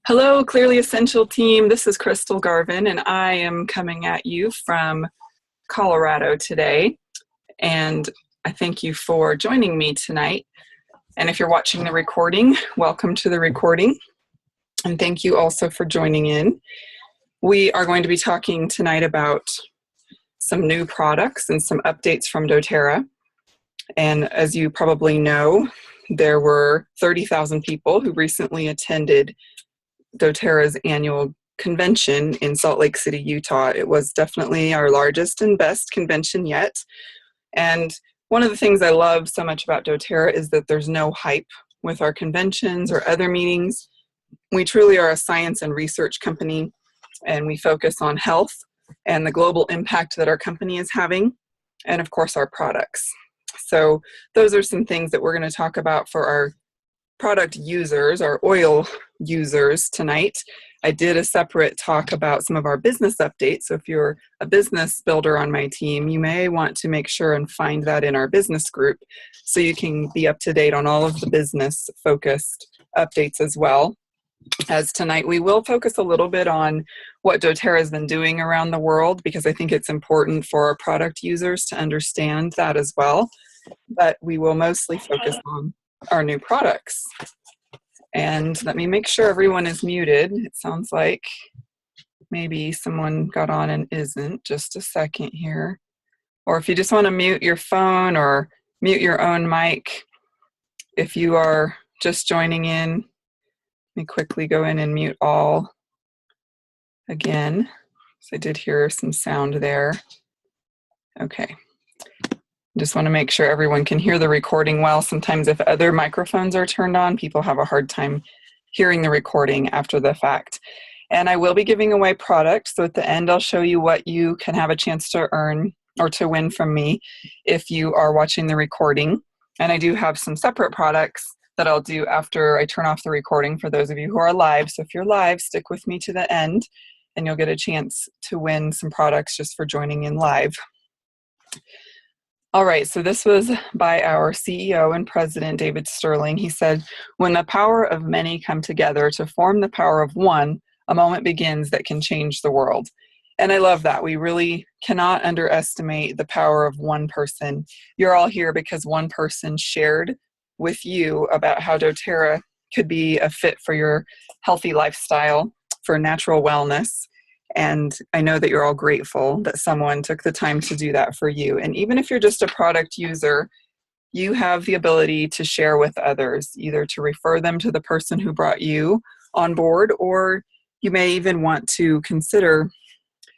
Hello, Clearly Essential team. This is Crystal Garvin, and I am coming at you from Colorado today. And I thank you for joining me tonight. And if you're watching the recording, welcome to the recording. And thank you also for joining in. We are going to be talking tonight about some new products and some updates from doTERRA. And as you probably know, there were 30,000 people who recently attended doTERRA's annual convention in Salt Lake City, Utah. It was definitely our largest and best convention yet. And one of the things I love so much about doTERRA is that there's no hype with our conventions or other meetings. We truly are a science and research company, and we focus on health and the global impact that our company is having, and of course our products. So those are some things that we're going to talk about for our product users, our oil users tonight. I did a separate talk about some of our business updates. So if you're a business builder on my team, you may want to make sure and find that in our business group so you can be up to date on all of the business focused updates as well. As tonight, we will focus a little bit on what doTERRA has been doing around the world, because I think it's important for our product users to understand that as well. But we will mostly focus on our new products. And let me make sure everyone is muted. It sounds like maybe someone got on and isn't. Just a second here. Or if you just want to mute your phone or mute your own mic, if you are just joining in, let me quickly go in and mute all again. So I did hear some sound there. Okay. Just want to make sure everyone can hear the recording well. Sometimes if other microphones are turned on, people have a hard time hearing the recording after the fact. And I will be giving away products. So at the end, I'll show you what you can have a chance to earn or to win from me if you are watching the recording. And I do have some separate products that I'll do after I turn off the recording for those of you who are live. So if you're live, stick with me to the end and you'll get a chance to win some products just for joining in live. All right, so this was by our CEO and president, David Sterling. He said, "When the power of many come together to form the power of one, a moment begins that can change the world." And I love that. We really cannot underestimate the power of one person. You're all here because one person shared with you about how doTERRA could be a fit for your healthy lifestyle, for natural wellness. And I know that you're all grateful that someone took the time to do that for you. And even if you're just a product user, you have the ability to share with others, either to refer them to the person who brought you on board, or you may even want to consider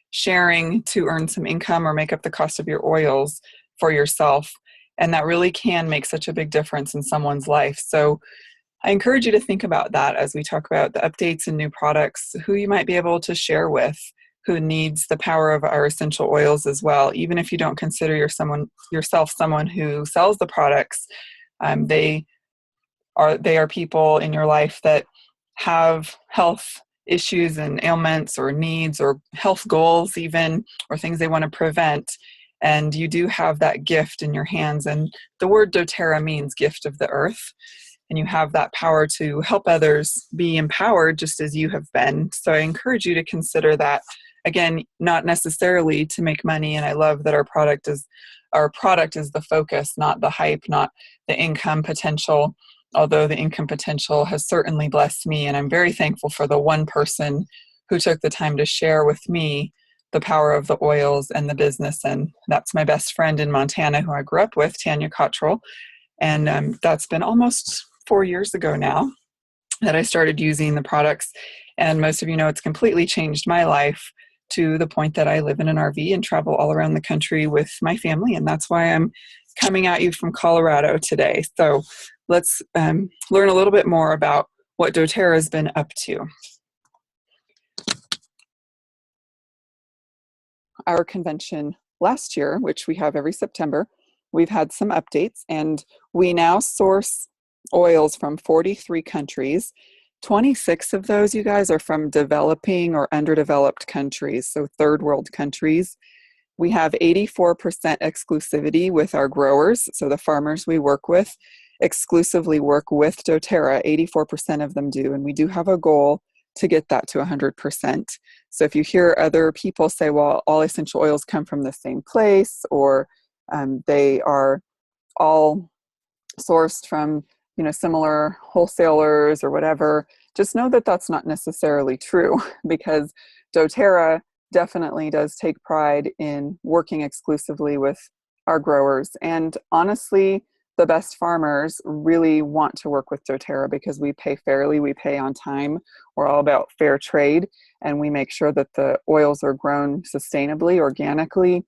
sharing to earn some income or make up the cost of your oils for yourself. And that really can make such a big difference in someone's life. So I encourage you to think about that as we talk about the updates and new products, who you might be able to share with, who needs the power of our essential oils as well. Even if you don't consider yourself someone who sells the products, they are people in your life that have health issues and ailments or needs or health goals even, or things they want to prevent. And you do have that gift in your hands. And the word doTERRA means gift of the earth. And you have that power to help others be empowered just as you have been. So I encourage you to consider that. Again, not necessarily to make money. And I love that our product is the focus, not the hype, not the income potential. Although the income potential has certainly blessed me. And I'm very thankful for the one person who took the time to share with me the power of the oils and the business. And that's my best friend in Montana who I grew up with, Tanya Cottrell. And that's been almost 4 years ago now that I started using the products. And most of you know it's completely changed my life to the point that I live in an RV and travel all around the country with my family. And that's why I'm coming at you from Colorado today. So let's learn a little bit more about what doTERRA has been up to. Our convention last year, which we have every September, we've had some updates, and we now source oils from 43 countries. 26 of those, you guys, are from developing or underdeveloped countries, so third world countries. We have 84% exclusivity with our growers, so the farmers we work with exclusively work with doTERRA. 84% of them do, and we do have a goal to get that to 100%. So if you hear other people say, well, all essential oils come from the same place, or they are all sourced from, similar wholesalers or whatever, just know that that's not necessarily true, because doTERRA definitely does take pride in working exclusively with our growers. And honestly, the best farmers really want to work with doTERRA because we pay fairly, we pay on time, we're all about fair trade, and we make sure that the oils are grown sustainably, organically,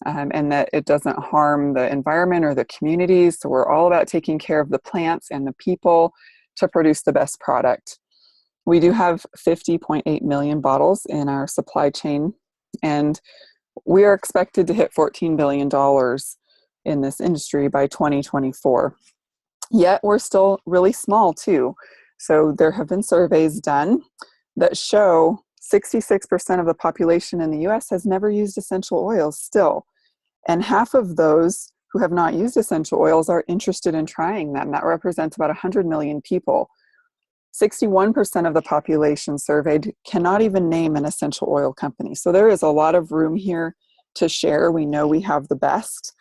and that it doesn't harm the environment or the communities. So we're all about taking care of the plants and the people to produce the best product. We do have 50.8 million bottles in our supply chain, and we are expected to hit $14 billion in this industry by 2024. Yet we're still really small too. So there have been surveys done that show 66% of the population in the US has never used essential oils still. And half of those who have not used essential oils are interested in trying them. That represents about 100 million people. 61% of the population surveyed cannot even name an essential oil company. So there is a lot of room here to share. We know we have the best.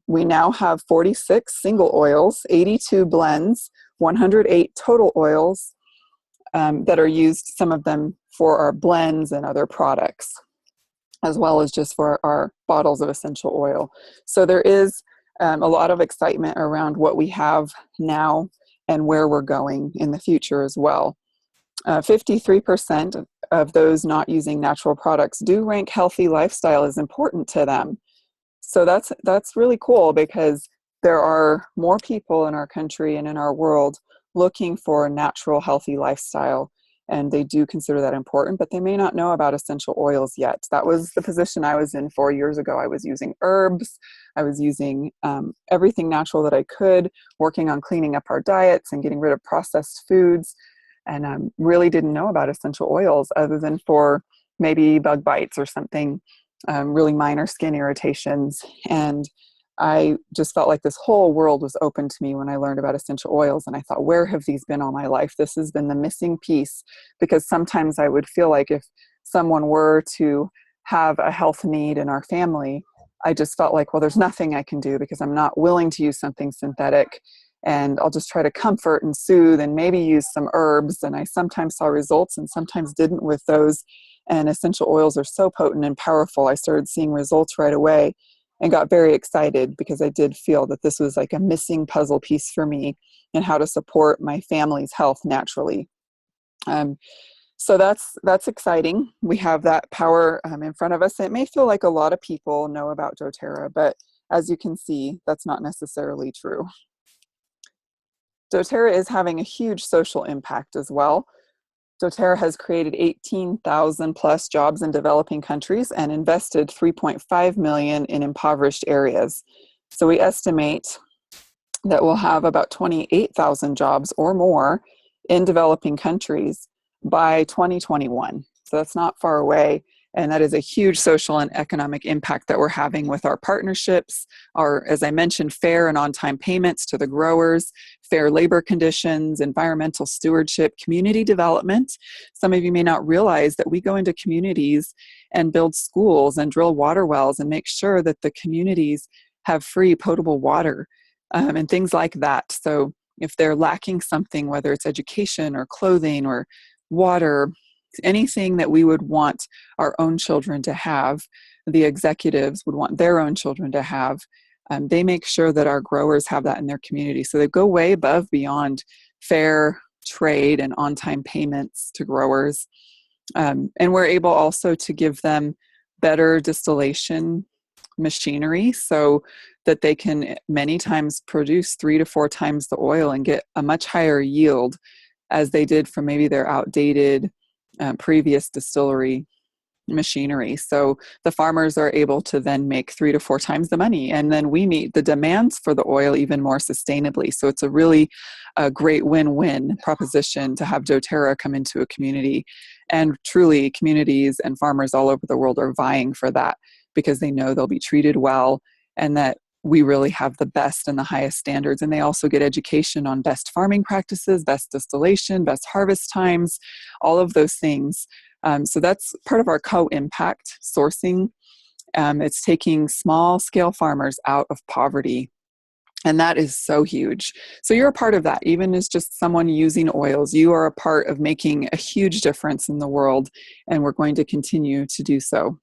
We now have 46 single oils, 82 blends, 108 total oils that are used, some of them for our blends and other products, as well as just for our bottles of essential oil. So there is a lot of excitement around what we have now and where we're going in the future as well. 53% of those not using natural products do rank healthy lifestyle as important to them. So that's really cool, because there are more people in our country and in our world looking for a natural, healthy lifestyle, and they do consider that important, but they may not know about essential oils yet. That was the position I was in 4 years ago. I was using herbs, I was using everything natural that I could, working on cleaning up our diets and getting rid of processed foods, and really didn't know about essential oils other than for maybe bug bites or something, really minor skin irritations. And I just felt like this whole world was open to me when I learned about essential oils. And I thought, where have these been all my life? This has been the missing piece, because sometimes I would feel like if someone were to have a health need in our family, I just felt like, well, there's nothing I can do because I'm not willing to use something synthetic, and I'll just try to comfort and soothe and maybe use some herbs. And I sometimes saw results and sometimes didn't with those. And essential oils are so potent and powerful. I started seeing results right away and got very excited, because I did feel that this was like a missing puzzle piece for me in how to support my family's health naturally. So that's exciting. We have that power in front of us. It may feel like a lot of people know about doTERRA, but as you can see, that's not necessarily true. doTERRA is having a huge social impact as well. doTERRA has created 18,000 plus jobs in developing countries and invested 3.5 million in impoverished areas. So we estimate that we'll have about 28,000 jobs or more in developing countries by 2021. So that's not far away. And that is a huge social and economic impact that we're having with our partnerships, our, as I mentioned, fair and on-time payments to the growers, fair labor conditions, environmental stewardship, community development. Some of you may not realize that we go into communities and build schools and drill water wells and make sure that the communities have free potable water and things like that. So if they're lacking something, whether it's education or clothing or water, anything that we would want our own children to have, the executives would want their own children to have. They make sure that our growers have that in their community. So they go way above beyond fair trade and on-time payments to growers. And we're able also to give them better distillation machinery so that they can many times produce 3 to 4 times the oil and get a much higher yield as they did from maybe their outdated previous distillery machinery. So the farmers are able to then make 3 to 4 times the money, and then we meet the demands for the oil even more sustainably. So it's a really great win-win proposition to have doTERRA come into a community, and truly communities and farmers all over the world are vying for that because they know they'll be treated well, and that we really have the best and the highest standards. And they also get education on best farming practices, best distillation, best harvest times, all of those things. So that's part of our co-impact sourcing. It's taking small scale farmers out of poverty. And that is so huge. So you're a part of that. Even as just someone using oils, you are a part of making a huge difference in the world. And we're going to continue to do so.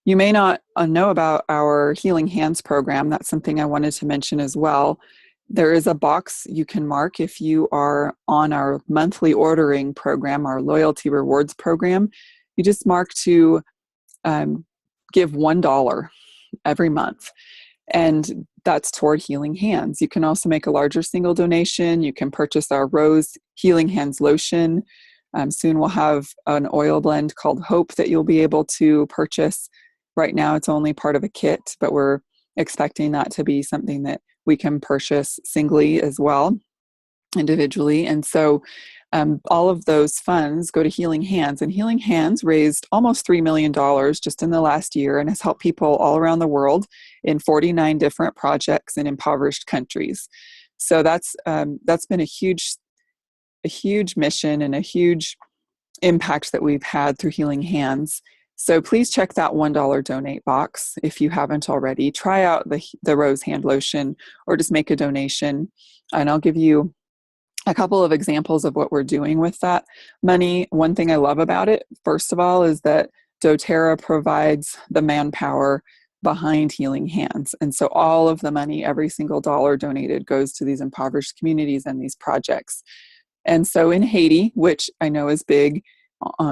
You may not know about our Healing Hands program. That's something I wanted to mention as well. There is a box you can mark if you are on our monthly ordering program, our loyalty rewards program. You just mark to give $1 every month. And that's toward Healing Hands. You can also make a larger single donation. You can purchase our Rose Healing Hands lotion. Soon we'll have an oil blend called Hope that you'll be able to purchase. Right now it's only part of a kit, but we're expecting that to be something that we can purchase singly as well, individually. And so all of those funds go to Healing Hands, and Healing Hands raised almost $3 million just in the last year and has helped people all around the world in 49 different projects in impoverished countries. So that's been a huge mission and a huge impact that we've had through Healing Hands. So please check that $1 donate box if you haven't already. Try out the Rose Hand Lotion or just make a donation, and I'll give you a couple of examples of what we're doing with that money. One thing I love about it, first of all, is that doTERRA provides the manpower behind Healing Hands. And so all of the money, every single dollar donated, goes to these impoverished communities and these projects. And so in Haiti, which I know is big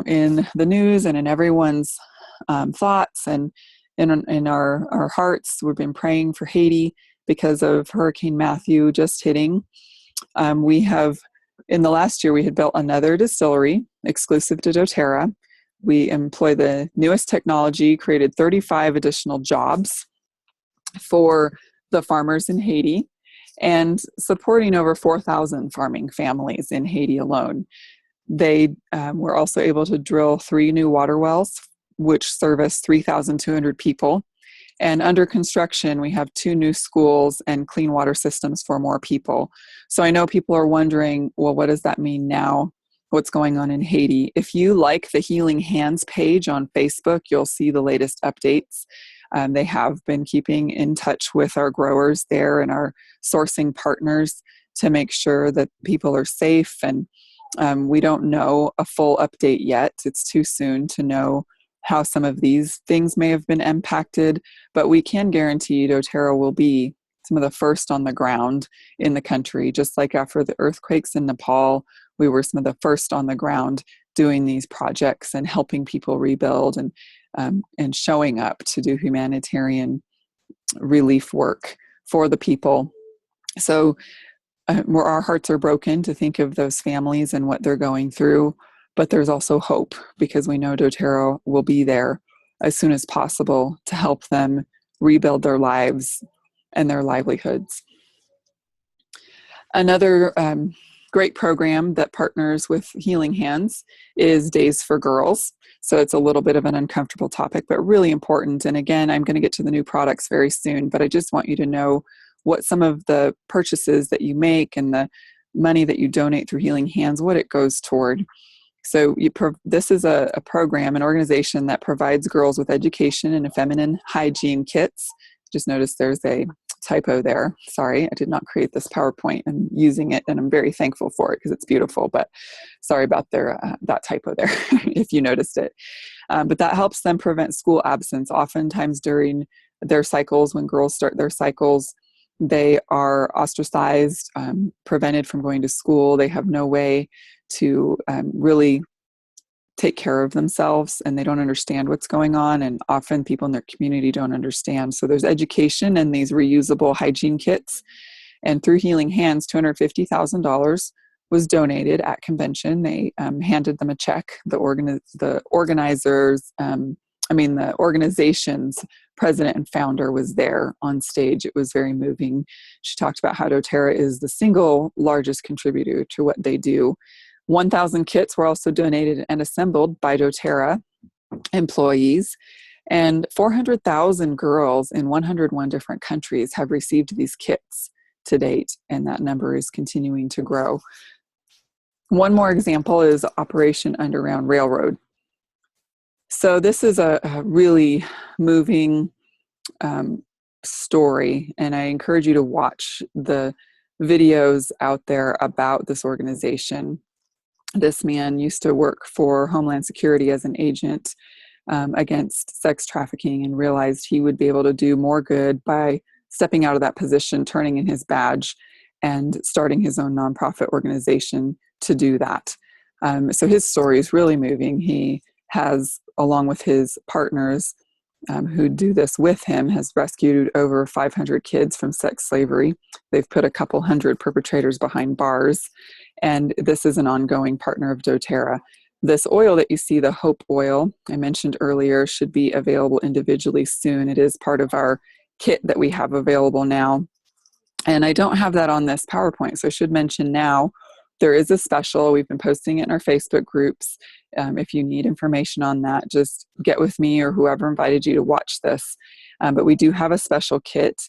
in the news and in everyone's thoughts and in our hearts, we've been praying for Haiti because of Hurricane Matthew just hitting. We have, in the last year, we had built another distillery exclusive to doTERRA. We employ the newest technology, created 35 additional jobs for the farmers in Haiti, and supporting over 4,000 farming families in Haiti alone. They were also able to drill 3 new water wells, which service 3,200 people. And under construction, we have 2 new schools and clean water systems for more people. So I know people are wondering, well, what does that mean now? What's going on in Haiti? If you like the Healing Hands page on Facebook, you'll see the latest updates. They have been keeping in touch with our growers there and our sourcing partners to make sure that people are safe. And we don't know a full update yet. It's too soon to know how some of these things may have been impacted, but we can guarantee doTERRA will be some of the first on the ground in the country. Just like after the earthquakes in Nepal, we were some of the first on the ground doing these projects and helping people rebuild and showing up to do humanitarian relief work for the people. So our hearts are broken to think of those families and what they're going through. But there's also hope because we know doTERRA will be there as soon as possible to help them rebuild their lives and their livelihoods. Another great program that partners with Healing Hands is Days for Girls. So it's a little bit of an uncomfortable topic, but really important. And again, I'm going to get to the new products very soon, but I just want you to know what some of the purchases that you make and the money that you donate through Healing Hands, what it goes toward. So this is a program, an organization that provides girls with education and feminine hygiene kits. Just noticed there's a typo there. Sorry, I did not create this PowerPoint. I'm using it and I'm very thankful for it because it's beautiful, but sorry about that typo there if you noticed it. But that helps them prevent school absence. Oftentimes during their cycles, when girls start their cycles, they are ostracized, prevented from going to school. They have no way to really take care of themselves, and they don't understand what's going on, and often people in their community don't understand. So there's education and these reusable hygiene kits, and through Healing Hands, $250,000 was donated at convention. They handed them a check. The organization's president and founder was there on stage. It was very moving. She talked about how doTERRA is the single largest contributor to what they do. 1,000 kits were also donated and assembled by doTERRA employees. And 400,000 girls in 101 different countries have received these kits to date, and that number is continuing to grow. One more example is Operation Underground Railroad. So this is a really moving story, and I encourage you to watch the videos out there about this organization. This man used to work for Homeland Security as an agent against sex trafficking, and realized he would be able to do more good by stepping out of that position, turning in his badge, and starting his own nonprofit organization to do that. So his story is really moving. He has, along with his partners who do this with him, has rescued over 500 kids from sex slavery. They've put a couple hundred perpetrators behind bars, and this is an ongoing partner of doTERRA. This oil that you see, the Hope oil, I mentioned earlier, should be available individually soon. It is part of our kit that we have available now. And I don't have that on this PowerPoint, so I should mention now, there is a special. We've been posting it in our Facebook groups. If you need information on that, just get with me or whoever invited you to watch this. But we do have a special kit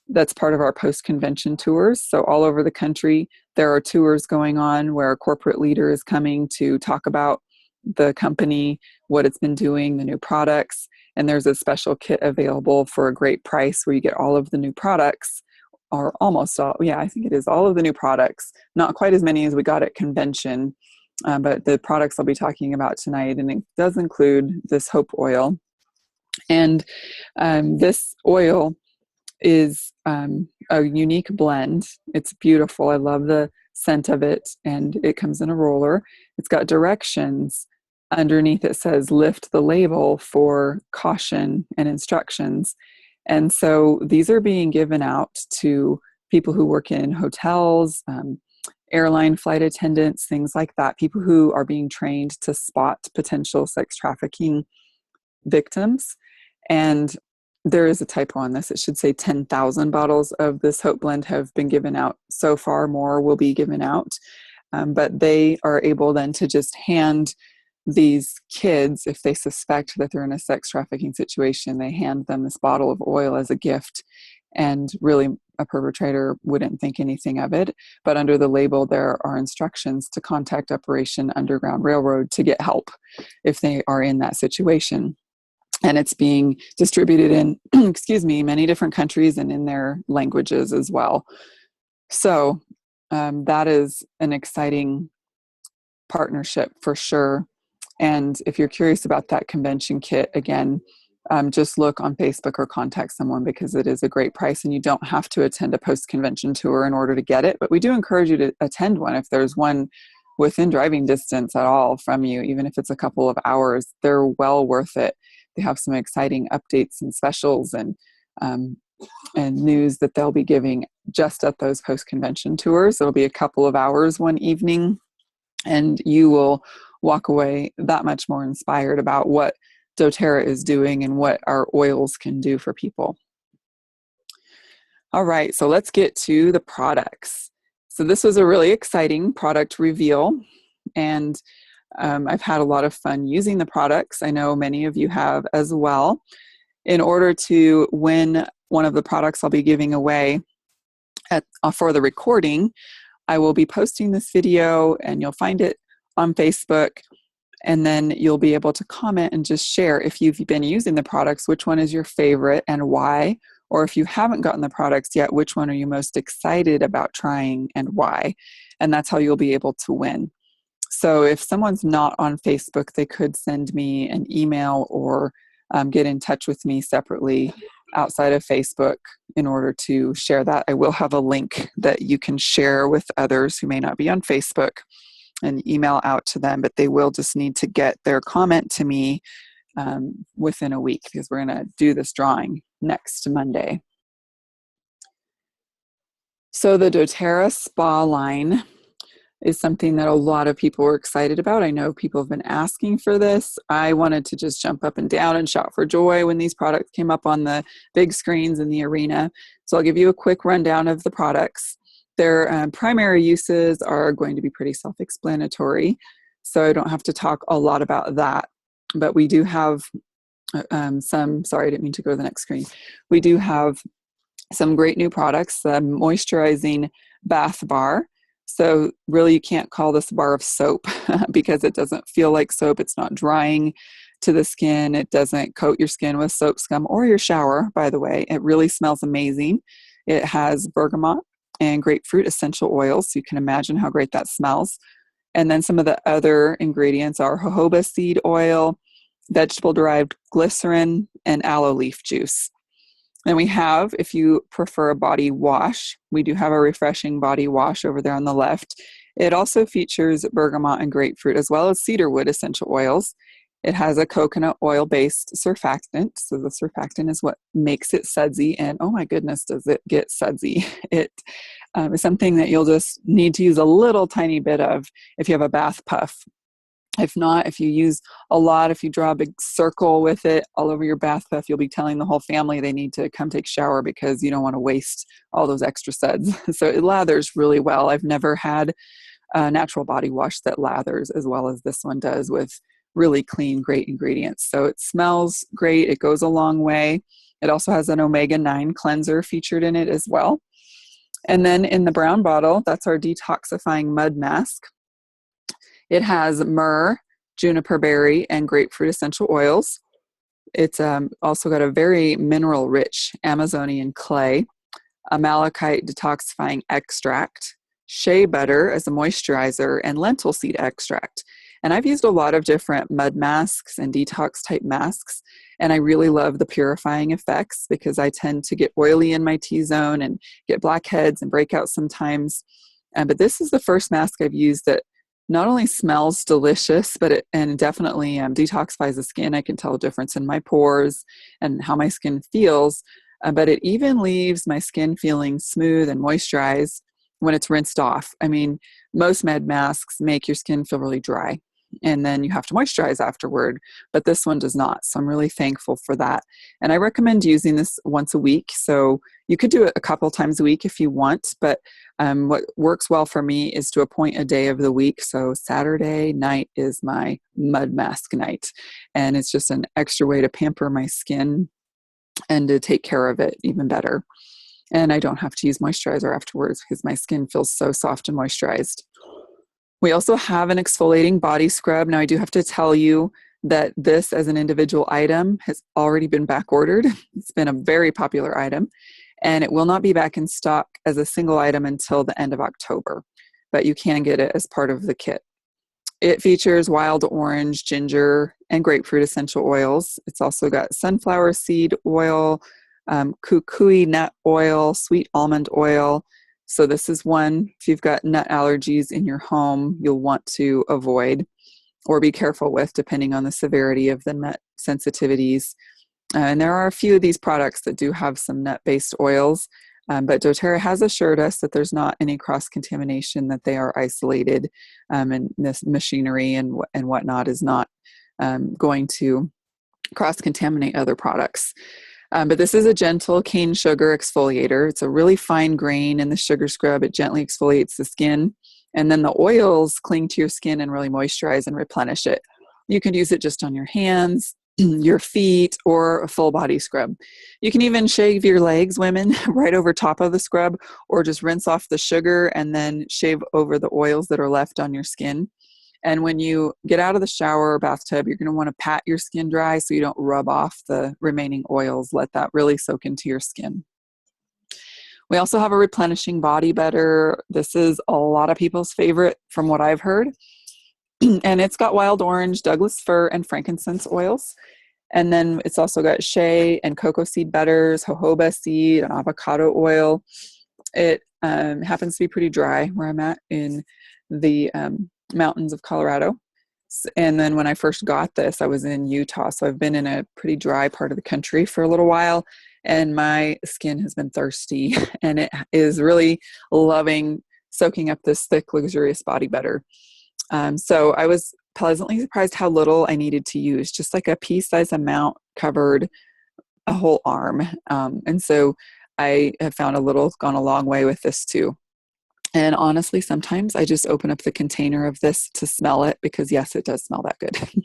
that's part of our post-convention tours. So all over the country, there are tours going on where a corporate leader is coming to talk about the company, what it's been doing, the new products. And there's a special kit available for a great price where you get all of the new products, or almost all. Yeah, I think it is all of the new products. Not quite as many as we got at convention, but the products I'll be talking about tonight, and it does include this Hope oil. And this oil is a unique blend. It's beautiful. I love the scent of it, and it comes in a roller. It's got directions underneath. It says lift the label for caution and instructions. And so these are being given out to people who work in hotels, airline flight attendants, things like that, people who are being trained to spot potential sex trafficking victims. And there is a typo on this. It should say 10,000 bottles of this Hope blend have been given out so far. More will be given out. But they are able then to just hand these kids, if they suspect that they're in a sex trafficking situation, they hand them this bottle of oil as a gift. And really, a perpetrator wouldn't think anything of it. But under the label, there are instructions to contact Operation Underground Railroad to get help if they are in that situation. And it's being distributed in, many different countries and in their languages as well. So that is an exciting partnership for sure. And if you're curious about that convention kit, again, just look on Facebook or contact someone, because it is a great price, and you don't have to attend a post-convention tour in order to get it. But we do encourage you to attend one if there's one within driving distance at all from you, even if it's a couple of hours. They're well worth it. They have some exciting updates and specials and news that they'll be giving just at those post-convention tours. It'll be a couple of hours one evening, and you will walk away that much more inspired about what doTERRA is doing and what our oils can do for people. All right, so let's get to the products. So this was a really exciting product reveal, and I've had a lot of fun using the products. I know many of you have as well. In order to win one of the products I'll be giving away for the recording, I will be posting this video, and you'll find it on Facebook. And then you'll be able to comment and just share if you've been using the products, which one is your favorite and why, or if you haven't gotten the products yet, which one are you most excited about trying and why? And that's how you'll be able to win. So if someone's not on Facebook, they could send me an email or get in touch with me separately outside of Facebook in order to share that. I will have a link that you can share with others who may not be on Facebook and email out to them, but they will just need to get their comment to me within a week, because we're going to do this drawing next Monday. So the doTERRA Spa line is something that a lot of people were excited about. I know people have been asking for this. I wanted to just jump up and down and shout for joy when these products came up on the big screens in the arena. So I'll give you a quick rundown of the products. Their primary uses are going to be pretty self-explanatory, so I don't have to talk a lot about that. But we do have sorry, I didn't mean to go to the next screen. We do have some great new products, the moisturizing bath bar. So really you can't call this a bar of soap because it doesn't feel like soap. It's not drying to the skin. It doesn't coat your skin with soap scum or your shower, by the way. It really smells amazing. It has bergamot and grapefruit essential oils. So you can imagine how great that smells. And then some of the other ingredients are jojoba seed oil, vegetable-derived glycerin, and aloe leaf juice. And we have, if you prefer a body wash, we do have a refreshing body wash over there on the left. It also features bergamot and grapefruit as well as cedarwood essential oils. It has a coconut oil-based surfactant. So the surfactant is what makes it sudsy. And oh my goodness, does it get sudsy. It is something that you'll just need to use a little tiny bit of if you have a bath puff. If not, if you use a lot, if you draw a big circle with it all over your bath puff, you'll be telling the whole family they need to come take a shower because you don't want to waste all those extra suds. So it lathers really well. I've never had a natural body wash that lathers as well as this one does with really clean, great ingredients. So it smells great. It goes a long way. It also has an omega-9 cleanser featured in it as well. And then in the brown bottle, that's our detoxifying mud mask. It has myrrh, juniper berry, and grapefruit essential oils. It's also got a very mineral-rich Amazonian clay, a malachite detoxifying extract, shea butter as a moisturizer, and lentil seed extract. And I've used a lot of different mud masks and detox type masks, and I really love the purifying effects because I tend to get oily in my T-zone and get blackheads and breakouts sometimes. But this is the first mask I've used that not only smells delicious, but it definitely detoxifies the skin. I can tell a difference in my pores and how my skin feels, but it even leaves my skin feeling smooth and moisturized when it's rinsed off. I mean, most med masks make your skin feel really dry, and then you have to moisturize afterward, but this one does not. So I'm really thankful for that. And I recommend using this once a week. So you could do it a couple times a week if you want, but what works well for me is to appoint a day of the week. So Saturday night is my mud mask night, and it's just an extra way to pamper my skin and to take care of it even better. And I don't have to use moisturizer afterwards because my skin feels so soft and moisturized. We also have an exfoliating body scrub. Now I do have to tell you that this as an individual item has already been back ordered. It's been a very popular item, and it will not be back in stock as a single item until the end of October, but you can get it as part of the kit. It features wild orange, ginger, and grapefruit essential oils. It's also got sunflower seed oil, kukui nut oil, sweet almond oil. So this is one, if you've got nut allergies in your home, you'll want to avoid or be careful with depending on the severity of the nut sensitivities. And there are a few of these products that do have some nut-based oils, but doTERRA has assured us that there's not any cross-contamination, that they are isolated, and this machinery and whatnot is not going to cross-contaminate other products. But this is a gentle cane sugar exfoliator. It's a really fine grain in the sugar scrub. It gently exfoliates the skin. And then the oils cling to your skin and really moisturize and replenish it. You can use it just on your hands, your feet, or a full body scrub. You can even shave your legs, women, right over top of the scrub, or just rinse off the sugar and then shave over the oils that are left on your skin. And when you get out of the shower or bathtub, you're going to want to pat your skin dry so you don't rub off the remaining oils. Let that really soak into your skin. We also have a replenishing body butter. This is a lot of people's favorite from what I've heard. And it's got wild orange, Douglas fir, and frankincense oils. And then it's also got shea and cocoa seed butters, jojoba seed, and avocado oil. It happens to be pretty dry where I'm at in the mountains of Colorado. And then when I first got this, I was in Utah. So I've been in a pretty dry part of the country for a little while, and my skin has been thirsty, and it is really loving soaking up this thick, luxurious body butter. So I was pleasantly surprised how little I needed to use. Just like a pea-sized amount covered a whole arm. And so I have found a little gone a long way with this too. And honestly, sometimes I just open up the container of this to smell it because yes, it does smell that good.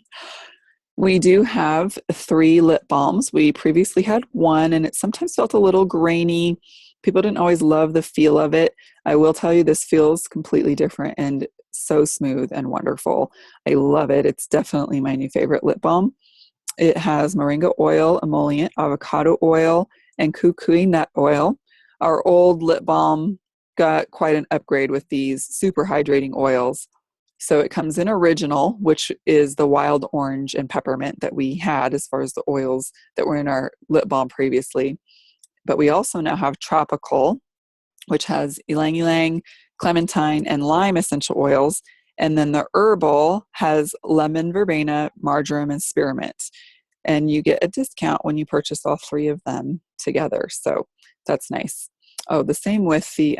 We do have 3 lip balms. We previously had 1, and it sometimes felt a little grainy. People didn't always love the feel of it. I will tell you, this feels completely different and so smooth and wonderful. I love it. It's definitely my new favorite lip balm. It has moringa oil, emollient, avocado oil, and kukui nut oil. Our old lip balm got quite an upgrade with these super hydrating oils. So it comes in original, which is the wild orange and peppermint that we had as far as the oils that were in our lip balm previously. But we also now have tropical, which has ylang ylang, clementine, and lime essential oils. And then the herbal has lemon verbena, marjoram, and spearmint. And you get a discount when you purchase all 3 of them together. So that's nice. Oh, the same with the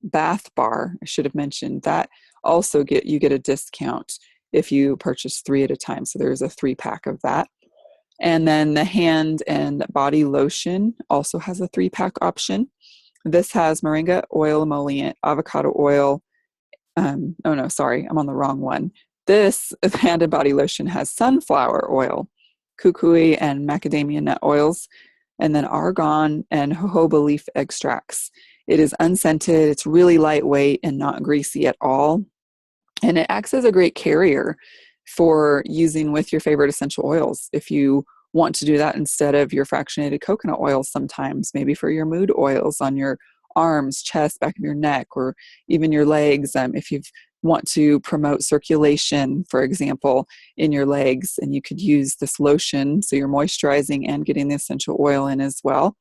bath bar. I should have mentioned that. Also you get a discount if you purchase 3 at a time. So there's a 3-pack of that. And then the hand and body lotion also has a 3-pack option. This has moringa oil, emollient, avocado oil. I'm on the wrong one. This hand and body lotion has sunflower oil, kukui and macadamia nut oils, and then argan and jojoba leaf extracts. It is unscented, it's really lightweight and not greasy at all. And it acts as a great carrier for using with your favorite essential oils. If you want to do that instead of your fractionated coconut oils sometimes, maybe for your mood oils on your arms, chest, back of your neck, or even your legs. If you want to promote circulation, for example, in your legs, and you could use this lotion, so you're moisturizing and getting the essential oil in as well.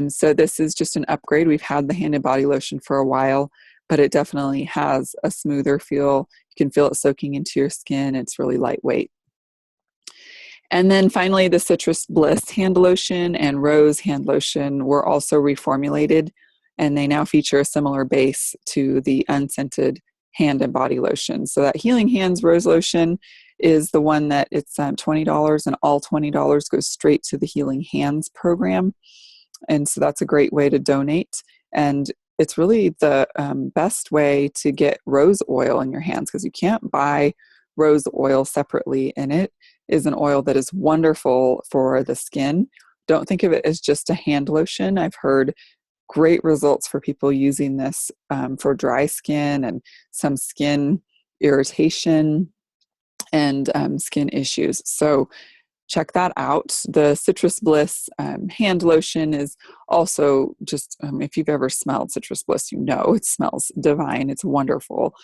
So this is just an upgrade. We've had the hand and body lotion for a while, but it definitely has a smoother feel. You can feel it soaking into your skin. It's really lightweight. And then finally, the Citrus Bliss hand lotion and Rose hand lotion were also reformulated, and they now feature a similar base to the unscented hand and body lotion. So that Healing Hands Rose lotion is the one that it's $20, and all $20 goes straight to the Healing Hands program. And so that's a great way to donate. And it's really the best way to get rose oil in your hands, because you can't buy rose oil separately, and it is an oil that is wonderful for the skin. Don't think of it as just a hand lotion. I've heard great results for people using this for dry skin and some skin irritation and skin issues. So check that out. The Citrus Bliss hand lotion is also just, if you've ever smelled Citrus Bliss, you know it smells divine. It's wonderful.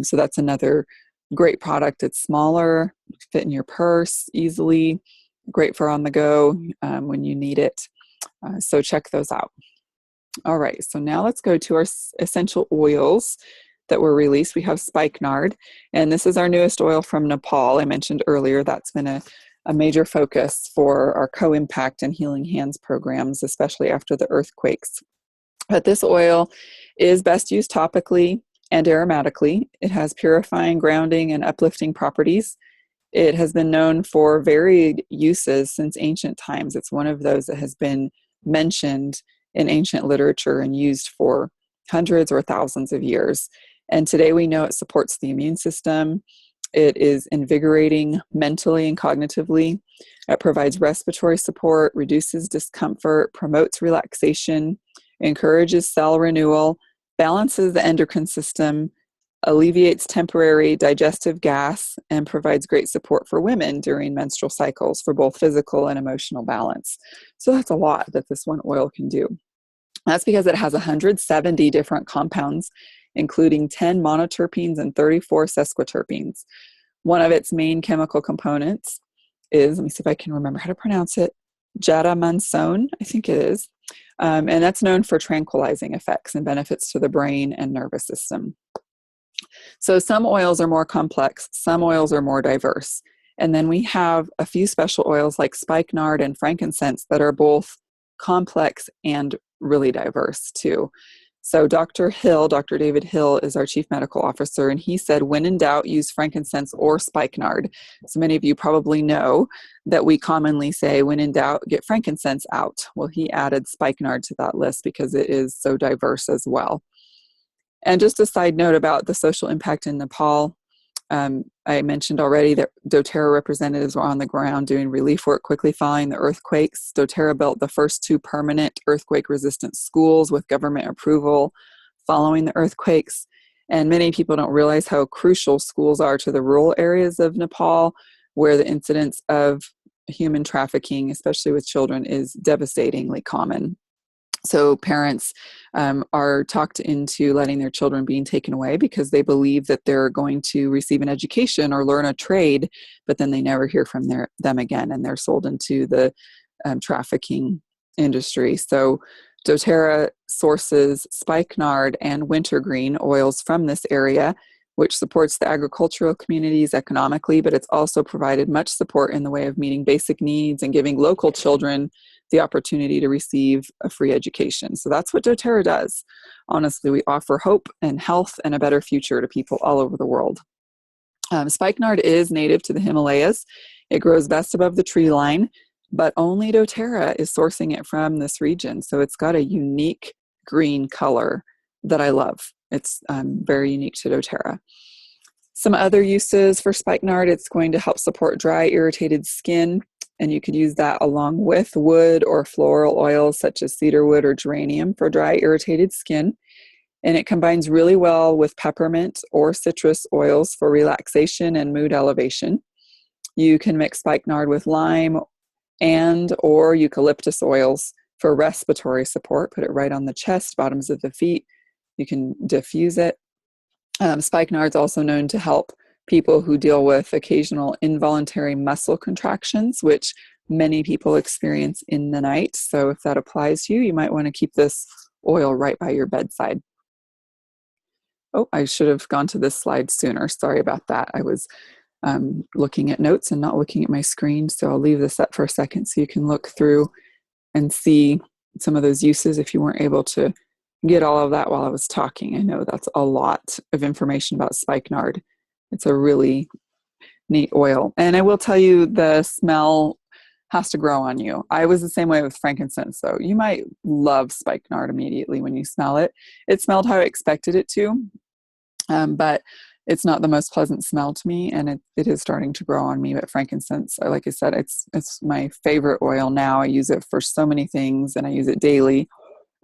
So that's another great product. It's smaller, fit in your purse easily, great for on the go when you need it. So check those out. All right, so now let's go to our essential oils that were released. We have Spikenard, and this is our newest oil from Nepal. I mentioned earlier that's been a major focus for our Co-Impact and Healing Hands programs, especially after the earthquakes. But this oil is best used topically and aromatically. It has purifying, grounding, and uplifting properties. It has been known for varied uses since ancient times. It's one of those that has been mentioned in ancient literature and used for hundreds or thousands of years. And today we know it supports the immune system. It is invigorating mentally and cognitively. It provides respiratory support, reduces discomfort, promotes relaxation, encourages cell renewal, balances the endocrine system, alleviates temporary digestive gas, and provides great support for women during menstrual cycles for both physical and emotional balance. So that's a lot that this one oil can do. That's because it has 170 different compounds, including 10 monoterpenes and 34 sesquiterpenes. One of its main chemical components is, let me see if I can remember how to pronounce it, jadamanzone, I think it is. And that's known for tranquilizing effects and benefits to the brain and nervous system. So some oils are more complex, some oils are more diverse. And then we have a few special oils like spikenard and frankincense that are both complex and really diverse too. So Dr. David Hill is our Chief Medical Officer, and he said, when in doubt, use frankincense or spikenard. So many of you probably know that we commonly say, when in doubt, get frankincense out. Well, he added spikenard to that list because it is so diverse as well. And just a side note about the social impact in Nepal, I mentioned already that doTERRA representatives were on the ground doing relief work quickly following the earthquakes. doTERRA built the first 2 permanent earthquake-resistant schools with government approval following the earthquakes. And many people don't realize how crucial schools are to the rural areas of Nepal, where the incidence of human trafficking, especially with children, is devastatingly common. So parents are talked into letting their children being taken away because they believe that they're going to receive an education or learn a trade, but then they never hear from them again, and they're sold into the trafficking industry. So doTERRA sources spikenard and wintergreen oils from this area, which supports the agricultural communities economically, but it's also provided much support in the way of meeting basic needs and giving local children the opportunity to receive a free education. So that's what doTERRA does. Honestly, we offer hope and health and a better future to people all over the world. Spikenard is native to the Himalayas. It grows best above the tree line, but only doTERRA is sourcing it from this region. So it's got a unique green color that I love. It's very unique to doTERRA. Some other uses for spikenard: it's going to help support dry, irritated skin, and you could use that along with wood or floral oils such as cedarwood or geranium for dry, irritated skin. And it combines really well with peppermint or citrus oils for relaxation and mood elevation. You can mix spikenard with lime and or eucalyptus oils for respiratory support. Put it right on the chest, bottoms of the feet. You can diffuse it. Spikenard is also known to help people who deal with occasional involuntary muscle contractions, which many people experience in the night. So if that applies to you, you might want to keep this oil right by your bedside. Oh, I should have gone to this slide sooner. Sorry about that. I was looking at notes and not looking at my screen. So I'll leave this up for a second so you can look through and see some of those uses if you weren't able to get all of that while I was talking. I know that's a lot of information about spikenard. It's a really neat oil. And I will tell you, the smell has to grow on you. I was the same way with frankincense, though. You might love spikenard immediately when you smell it. It smelled how I expected it to, but it's not the most pleasant smell to me, and it is starting to grow on me. But frankincense, like I said, it's my favorite oil now. I use it for so many things, and I use it daily.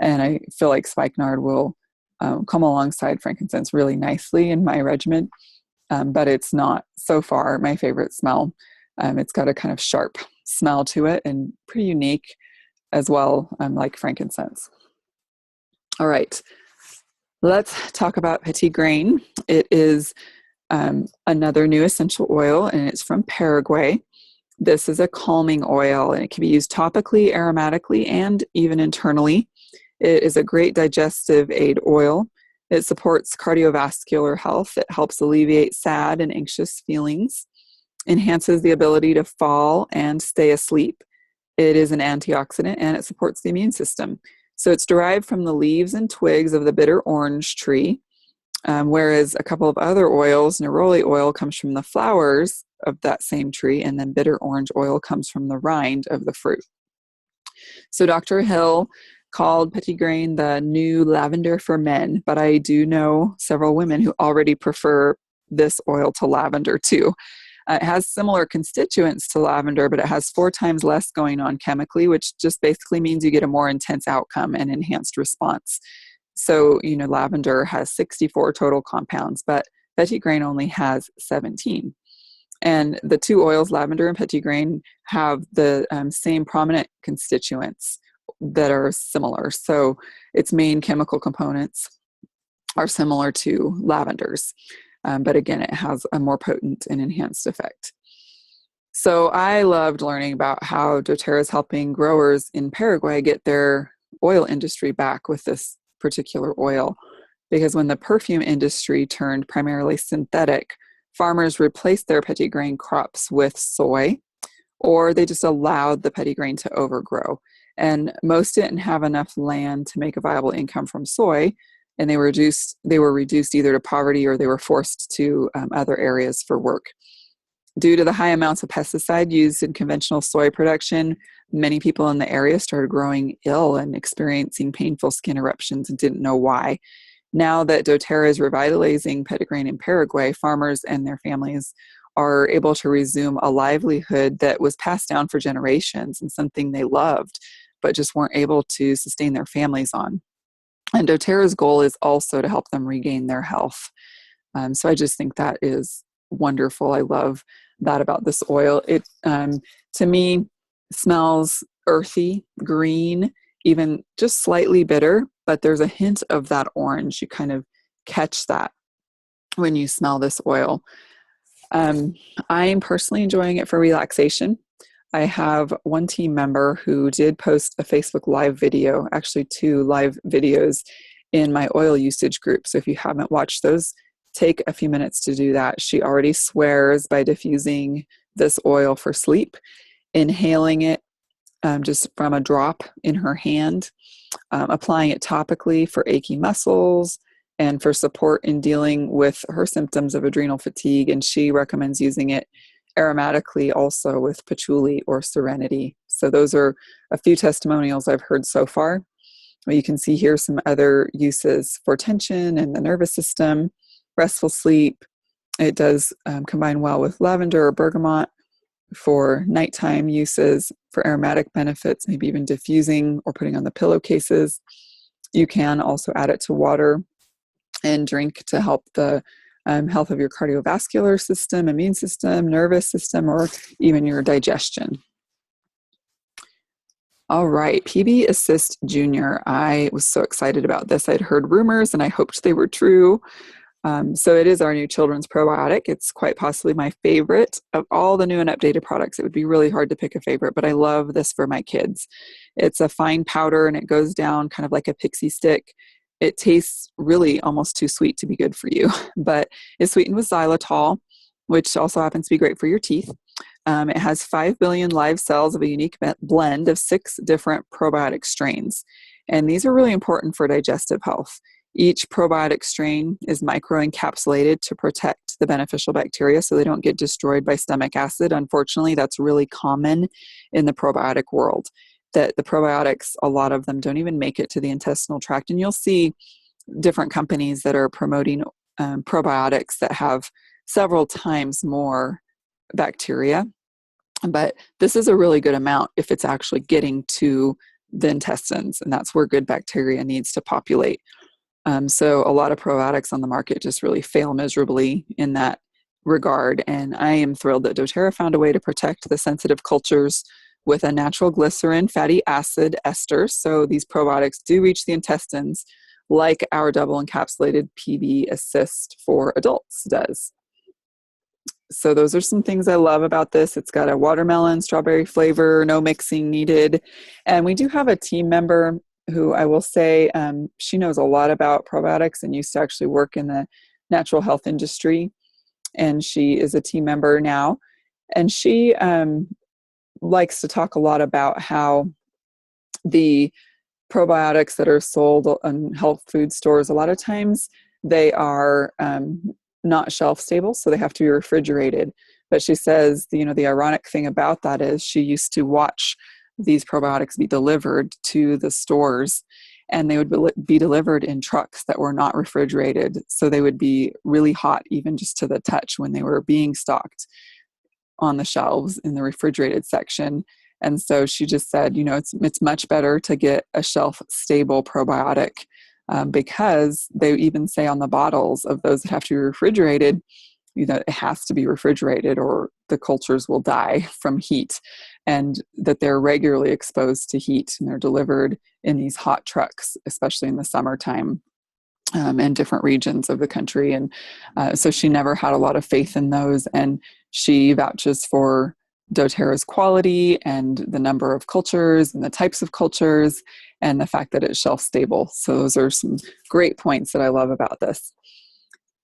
And I feel like spikenard will come alongside frankincense really nicely in my regimen, but it's not so far my favorite smell. It's got a kind of sharp smell to it and pretty unique as well, like frankincense. All right, let's talk about Petitgrain. It is another new essential oil, and it's from Paraguay. This is a calming oil, and it can be used topically, aromatically, and even internally. It is a great digestive aid oil. It supports cardiovascular health. It helps alleviate sad and anxious feelings, enhances the ability to fall and stay asleep. It is an antioxidant, and it supports the immune system. So it's derived from the leaves and twigs of the bitter orange tree, whereas a couple of other oils, neroli oil comes from the flowers of that same tree, and then bitter orange oil comes from the rind of the fruit. So Dr. Hill called Petitgrain the new lavender for men, but I do know several women who already prefer this oil to lavender too. It has similar constituents to lavender, but it has 4 times less going on chemically, which just basically means you get a more intense outcome and enhanced response. So, lavender has 64 total compounds, but Petitgrain only has 17. And the 2 oils, lavender and Petitgrain, have the same prominent constituents that are similar. So its main chemical components are similar to lavender's. But again, it has a more potent and enhanced effect. So I loved learning about how doTERRA is helping growers in Paraguay get their oil industry back with this particular oil. Because when the perfume industry turned primarily synthetic, farmers replaced their Petitgrain crops with soy, or they just allowed the Petitgrain to overgrow. And most didn't have enough land to make a viable income from soy, and they were reduced either to poverty or they were forced to other areas for work. Due to the high amounts of pesticide used in conventional soy production, many people in the area started growing ill and experiencing painful skin eruptions and didn't know why. now that doTERRA is revitalizing Petitgrain in Paraguay, farmers and their families are able to resume a livelihood that was passed down for generations and something they loved, but just weren't able to sustain their families on. And doTERRA's goal is also to help them regain their health. So I just think that is wonderful. I love that about this oil. It, to me, smells earthy, green, even just slightly bitter, but there's a hint of that orange. You kind of catch that when you smell this oil. I'm personally enjoying it for relaxation. I have one team member who did post a Facebook Live video, actually 2 live videos in my oil usage group. So if you haven't watched those, take a few minutes to do that. She already swears by diffusing this oil for sleep, inhaling it just from a drop in her hand, applying it topically for achy muscles and for support in dealing with her symptoms of adrenal fatigue. And she recommends using it aromatically also with patchouli or Serenity. So those are a few testimonials I've heard so far. You can see here some other uses for tension and the nervous system, restful sleep. It does combine well with lavender or bergamot for nighttime uses, for aromatic benefits, maybe even diffusing or putting on the pillowcases. You can also add it to water and drink to help the health of your cardiovascular system, immune system, nervous system, or even your digestion. All right, PB Assist Junior. I was so excited about this. I'd heard rumors and I hoped they were true. So it is our new children's probiotic. It's quite possibly my favorite of all the new and updated products. It would be really hard to pick a favorite, but I love this for my kids. It's a fine powder and it goes down kind of like a pixie stick. It tastes really almost too sweet to be good for you, but it's sweetened with xylitol, which also happens to be great for your teeth. It has 5 billion live cells of a unique blend of 6 different probiotic strains. And these are really important for digestive health. Each probiotic strain is microencapsulated to protect the beneficial bacteria so they don't get destroyed by stomach acid. Unfortunately, that's really common in the probiotic world, that the probiotics, a lot of them don't even make it to the intestinal tract. And you'll see different companies that are promoting probiotics that have several times more bacteria. But this is a really good amount if it's actually getting to the intestines, and that's where good bacteria needs to populate. So a lot of probiotics on the market just really fail miserably in that regard. And I am thrilled that doTERRA found a way to protect the sensitive cultures with a natural glycerin fatty acid ester. So these probiotics do reach the intestines like our double encapsulated PB Assist for adults does. So those are some things I love about this. It's got a watermelon, strawberry flavor, no mixing needed. And we do have a team member who I will say, she knows a lot about probiotics and used to actually work in the natural health industry. And she is a team member now. And she likes to talk a lot about how the probiotics that are sold in health food stores, a lot of times they are not shelf stable, so they have to be refrigerated. But she says, the ironic thing about that is she used to watch these probiotics be delivered to the stores, and they would be delivered in trucks that were not refrigerated. So they would be really hot, even just to the touch, when they were being stocked on the shelves in the refrigerated section. And so she just said, it's much better to get a shelf stable probiotic because they even say on the bottles of those that have to be refrigerated, it has to be refrigerated or the cultures will die from heat, and that they're regularly exposed to heat and they're delivered in these hot trucks, especially in the summertime in different regions of the country. And so she never had a lot of faith in those. And she vouches for doTERRA's quality and the number of cultures and the types of cultures and the fact that it's shelf stable. So those are some great points that I love about this.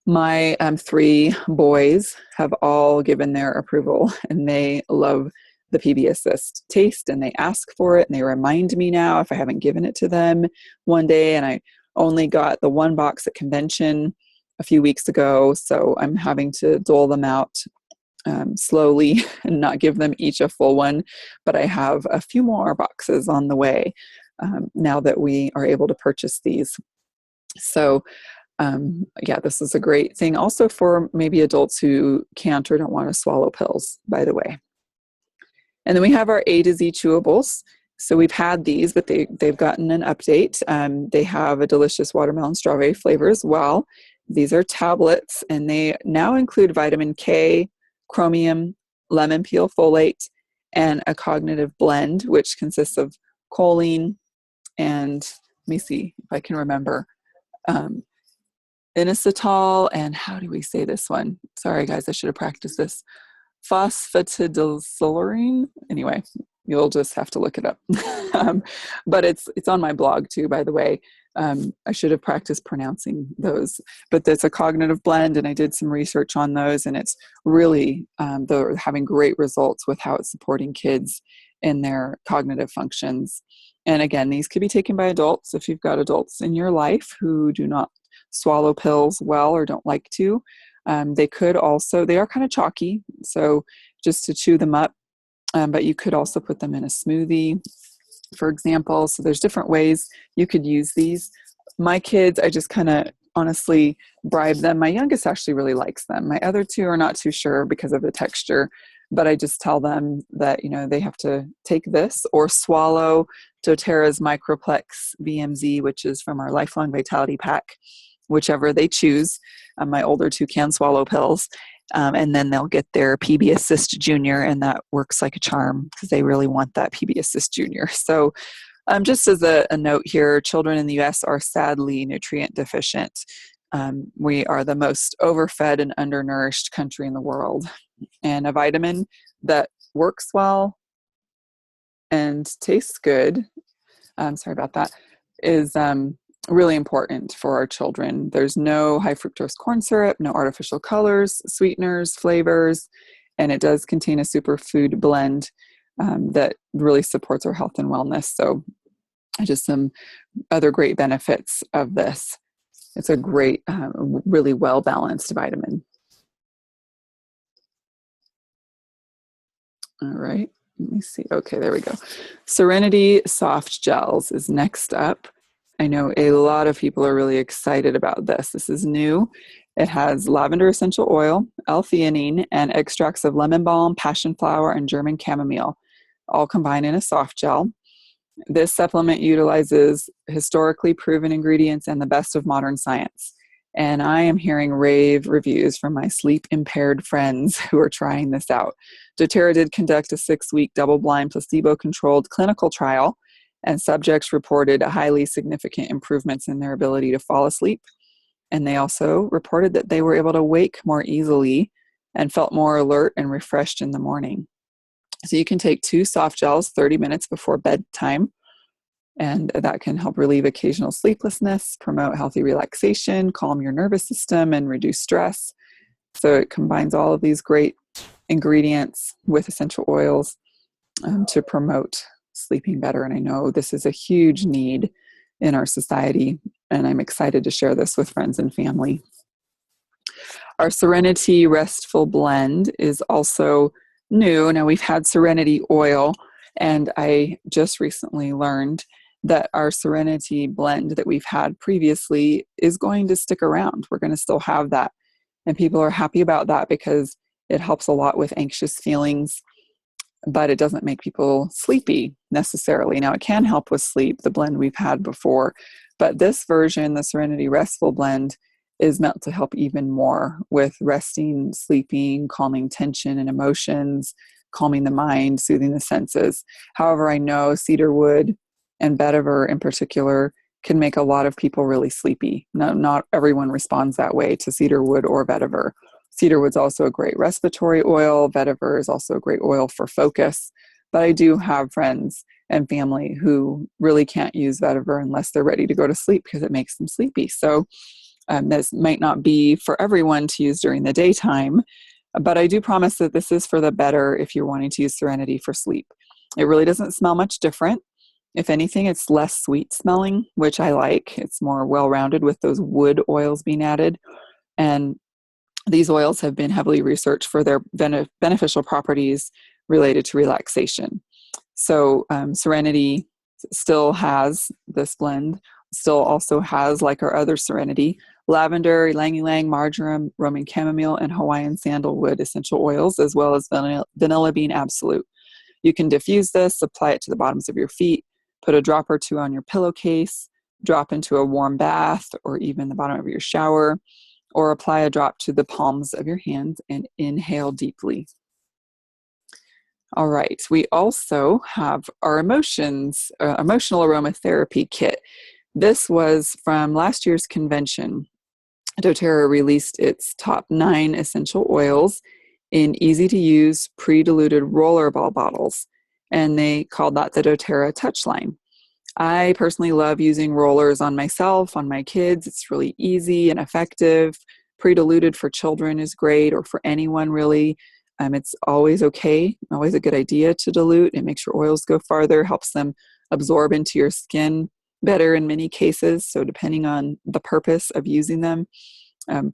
My 3 boys have all given their approval, and they love the PB Assist taste, and they ask for it, and they remind me now if I haven't given it to them one day. And I only got the 1 box at convention a few weeks ago, so I'm having to dole them out slowly and not give them each a full one. But I have a few more boxes on the way now that we are able to purchase these. So Yeah, this is a great thing also for maybe adults who can't or don't want to swallow pills, by the way. And then we have our AtoZ Chewables. So we've had these, but they've gotten an update. They have a delicious watermelon strawberry flavor as well. These are tablets, and they now include vitamin K, chromium, lemon peel folate, and a cognitive blend, which consists of choline and, let me see if I can remember, inositol, and how do we say this one? Sorry, guys, I should have practiced this. Phosphatidylserine. Anyway, you'll just have to look it up. But it's on my blog too, by the way. I should have practiced pronouncing those. But it's a cognitive blend, and I did some research on those, and it's really they're having great results with how it's supporting kids in their cognitive functions. And again, these could be taken by adults if you've got adults in your life who do not swallow pills well or don't like to. They could also, they are kind of chalky, so just to chew them up, but you could also put them in a smoothie, for example. So there's different ways you could use these. My kids, I just kind of honestly bribe them. My youngest actually really likes them. My other two are not too sure because of the texture, but I just tell them that, they have to take this or swallow doTERRA's Microplex VMZ, which is from our Lifelong Vitality Pack, whichever they choose. My older two can swallow pills, and then they'll get their PB Assist Junior, and that works like a charm because they really want that PB Assist Junior. So just as a note here, children in the U.S. are sadly nutrient deficient. We are the most overfed and undernourished country in the world. And a vitamin that works well and tastes good, sorry about that, is really important for our children. There's no high fructose corn syrup, no artificial colors, sweeteners, flavors, and it does contain a superfood blend that really supports our health and wellness. So just some other great benefits of this. It's a great, really well-balanced vitamin. All right, let me see. Okay, there we go. Serenity Soft Gels is next up. I know a lot of people are really excited about this. This is new. It has lavender essential oil, L-theanine, and extracts of lemon balm, passion flower, and German chamomile, all combined in a soft gel. This supplement utilizes historically proven ingredients and the best of modern science. And I am hearing rave reviews from my sleep-impaired friends who are trying this out. doTERRA did conduct a 6-week double-blind placebo-controlled clinical trial, and subjects reported highly significant improvements in their ability to fall asleep. And they also reported that they were able to wake more easily and felt more alert and refreshed in the morning. So you can take 2 soft gels 30 minutes before bedtime, and that can help relieve occasional sleeplessness, promote healthy relaxation, calm your nervous system, and reduce stress. So it combines all of these great ingredients with essential oils to promote sleeping better. And I know this is a huge need in our society, and I'm excited to share this with friends and family. Our Serenity Restful Blend is also new. Now, we've had Serenity Oil, and I just recently learned that our Serenity blend that we've had previously is going to stick around. We're going to still have that. And people are happy about that because it helps a lot with anxious feelings, but it doesn't make people sleepy necessarily. Now, it can help with sleep, the blend we've had before, but this version, the Serenity Restful Blend, is meant to help even more with resting, sleeping, calming tension and emotions, calming the mind, soothing the senses. However, I know cedarwood and vetiver in particular can make a lot of people really sleepy. Not everyone responds that way to cedarwood or vetiver. Cedarwood's also a great respiratory oil. Vetiver is also a great oil for focus. But I do have friends and family who really can't use vetiver unless they're ready to go to sleep because it makes them sleepy. So this might not be for everyone to use during the daytime, but I do promise that this is for the better if you're wanting to use Serenity for sleep. It really doesn't smell much different. If anything, it's less sweet smelling, which I like. It's more well-rounded with those wood oils being added. And these oils have been heavily researched for their beneficial properties related to relaxation. So Serenity still has this blend, still also has, like our other Serenity, lavender, ylang ylang, marjoram, Roman chamomile, and Hawaiian sandalwood essential oils, as well as vanilla bean absolute. You can diffuse this, apply it to the bottoms of your feet, put a drop or two on your pillowcase, drop into a warm bath or even the bottom of your shower, or apply a drop to the palms of your hands and inhale deeply. All right, we also have our emotional aromatherapy kit. This was from last year's convention. doTERRA released its top 9 essential oils in easy-to-use, pre-diluted rollerball bottles, and they called that the doTERRA touch line. I personally love using rollers on myself, on my kids. It's really easy and effective. Pre-diluted for children is great, or for anyone really. It's always okay, always a good idea to dilute. It makes your oils go farther, helps them absorb into your skin better in many cases. So depending on the purpose of using them,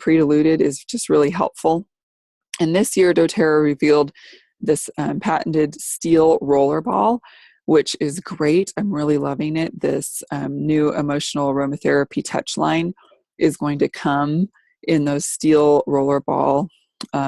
pre-diluted is just really helpful. And this year, doTERRA revealed this patented steel roller ball, which is great. I'm really loving it. This new emotional aromatherapy touch line is going to come in those steel roller ball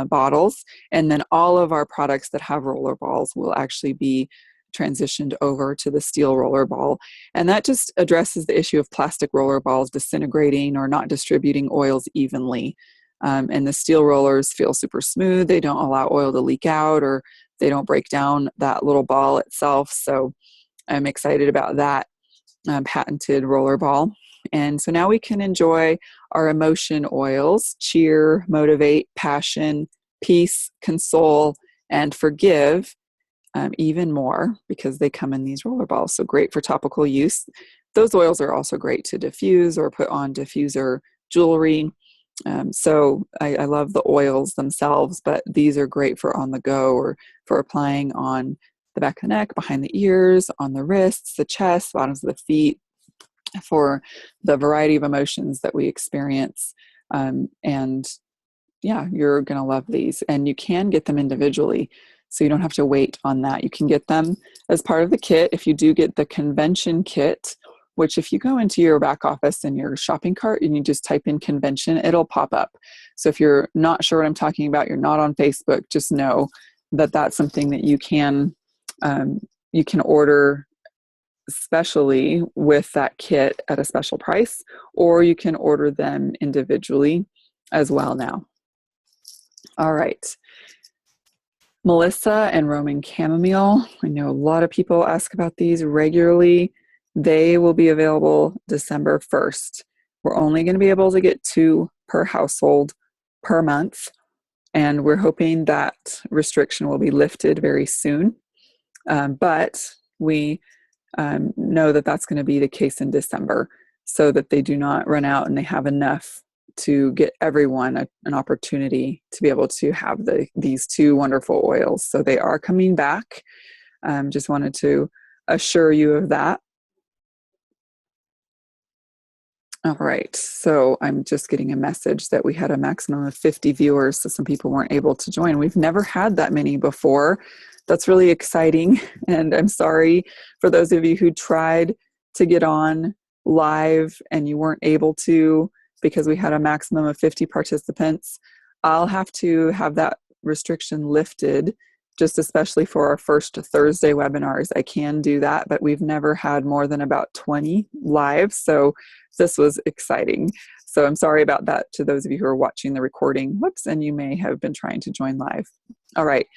bottles. And then all of our products that have roller balls will actually be transitioned over to the steel roller ball. And that just addresses the issue of plastic roller balls disintegrating or not distributing oils evenly. And the steel rollers feel super smooth. They don't allow oil to leak out, or they don't break down that little ball itself. So I'm excited about that patented roller ball. And so now we can enjoy our emotion oils: cheer, motivate, passion, peace, console, and forgive, even more, because they come in these roller balls. So great for topical use. Those oils are also great to diffuse or put on diffuser jewelry. So I love the oils themselves, but these are great for on the go, or for applying on the back of the neck, behind the ears, on the wrists, the chest, bottoms of the feet, for the variety of emotions that we experience. And yeah, you're going to love these. And you can get them individually, so you don't have to wait on that. You can get them as part of the kit. If you do get the convention kit, which if you go into your back office in your shopping cart and you just type in convention, it'll pop up. So if you're not sure what I'm talking about, you're not on Facebook, just know that that's something that you can order especially with that kit at a special price, or you can order them individually as well now. All right. Melissa and Roman chamomile. I know a lot of people ask about these regularly. They will be available December 1st. We're only going to be able to get 2 per household per month, and we're hoping that restriction will be lifted very soon. But we know that that's going to be the case in December, so that they do not run out and they have enough to get everyone an opportunity to be able to have these 2 wonderful oils. So they are coming back. Just wanted to assure you of that. All right, so I'm just getting a message that we had a maximum of 50 viewers, so some people weren't able to join. We've never had that many before. That's really exciting, and I'm sorry for those of you who tried to get on live and you weren't able to, because we had a maximum of 50 participants. I'll have to have that restriction lifted, just especially for our first Thursday webinars. I can do that, but we've never had more than about 20 live, so this was exciting. So I'm sorry about that to those of you who are watching the recording. Whoops, and you may have been trying to join live. All right.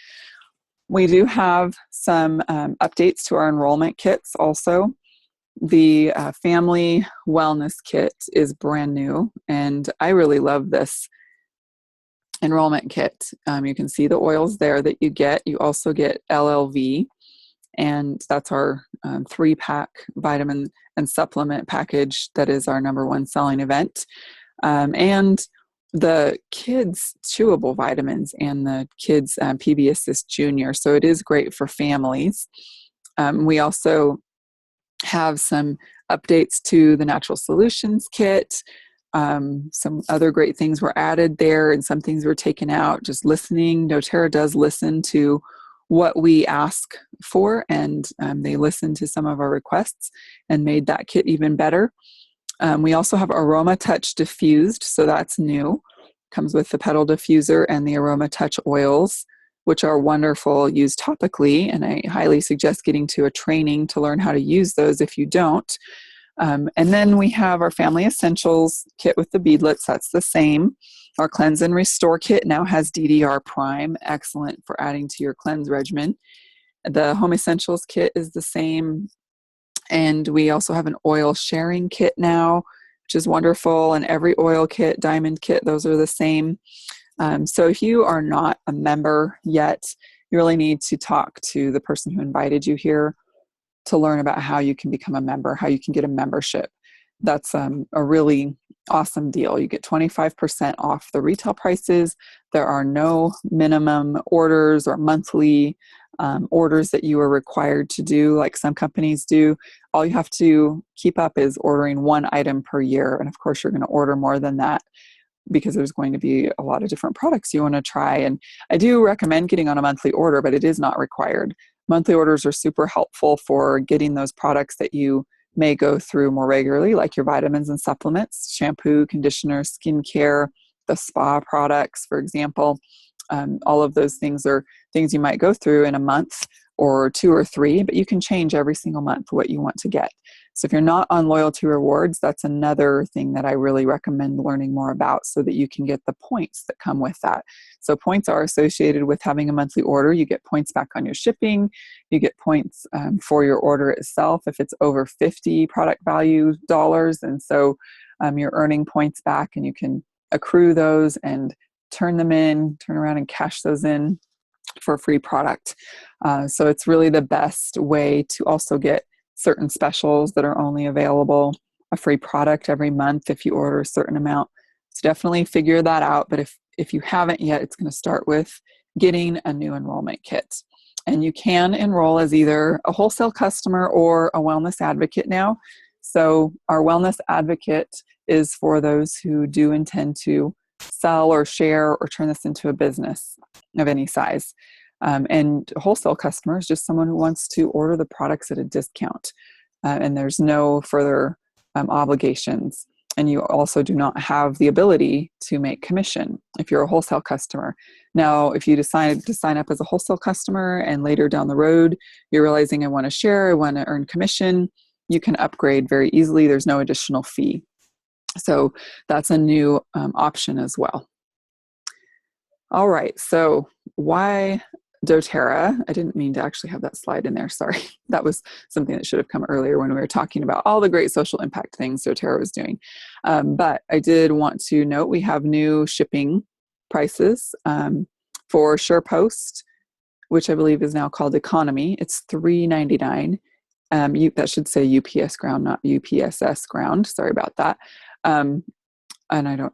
We do have some updates to our enrollment kits also. The family wellness kit is brand new, and I really love this enrollment kit. You can see the oils there that you get. You also get LLV, and that's our 3-pack vitamin and supplement package that is our #1 selling event. And the kids chewable vitamins and the kids PB Assist Junior. So it is great for families. We also have some updates to the Natural Solutions kit. Some other great things were added there, and some things were taken out. Just listening. doTERRA does listen to what we ask for, and they listened to some of our requests and made that kit even better. We also have Aroma Touch Diffused, so that's new. Comes with the petal diffuser and the Aroma Touch oils, which are wonderful, used topically, and I highly suggest getting to a training to learn how to use those if you don't. And then we have our Family Essentials kit with the beadlets. That's the same. Our Cleanse and Restore kit now has DDR Prime, excellent for adding to your cleanse regimen. The Home Essentials kit is the same. And we also have an oil sharing kit now, which is wonderful. And every oil kit, diamond kit, those are the same. So if you are not a member yet, you really need to talk to the person who invited you here to learn about how you can become a member, how you can get a membership. That's a really awesome deal. You get 25% off the retail prices. There are no minimum orders or monthly orders that you are required to do like some companies do. All you have to keep up is ordering one item per year. And of course, you're going to order more than that because there's going to be a lot of different products you want to try. And I do recommend getting on a monthly order, but it is not required. Monthly orders are super helpful for getting those products that you may go through more regularly, like your vitamins and supplements, shampoo, conditioner, skincare, the spa products, for example. All of those things are things you might go through in a month or 2 or 3, but you can change every single month what you want to get. So if you're not on loyalty rewards, that's another thing that I really recommend learning more about so that you can get the points that come with that. So points are associated with having a monthly order. You get points back on your shipping. You get points for your order itself if it's over 50 product value dollars. And so you're earning points back and you can accrue those and turn around and cash those in for a free product. So it's really the best way to also get certain specials that are only available, a free product every month if you order a certain amount. So definitely figure that out. But if you haven't yet, it's going to start with getting a new enrollment kit. And you can enroll as either a wholesale customer or a wellness advocate now. So our wellness advocate is for those who do intend to sell or share or turn this into a business of any size. And wholesale customer is just someone who wants to order the products at a discount. And there's no further obligations. And you also do not have the ability to make commission if you're a wholesale customer. Now, if you decide to sign up as a wholesale customer and later down the road, you're realizing I want to share, I want to earn commission, you can upgrade very easily. There's no additional fee. So that's a new option as well. All right, so why doTERRA? I didn't mean to actually have that slide in there, sorry. That was something that should have come earlier when we were talking about all the great social impact things doTERRA was doing. But I did want to note we have new shipping prices for SurePost, which I believe is now called Economy. It's $3.99. That should say UPS Ground, not UPSS Ground. Sorry about that. And I don't,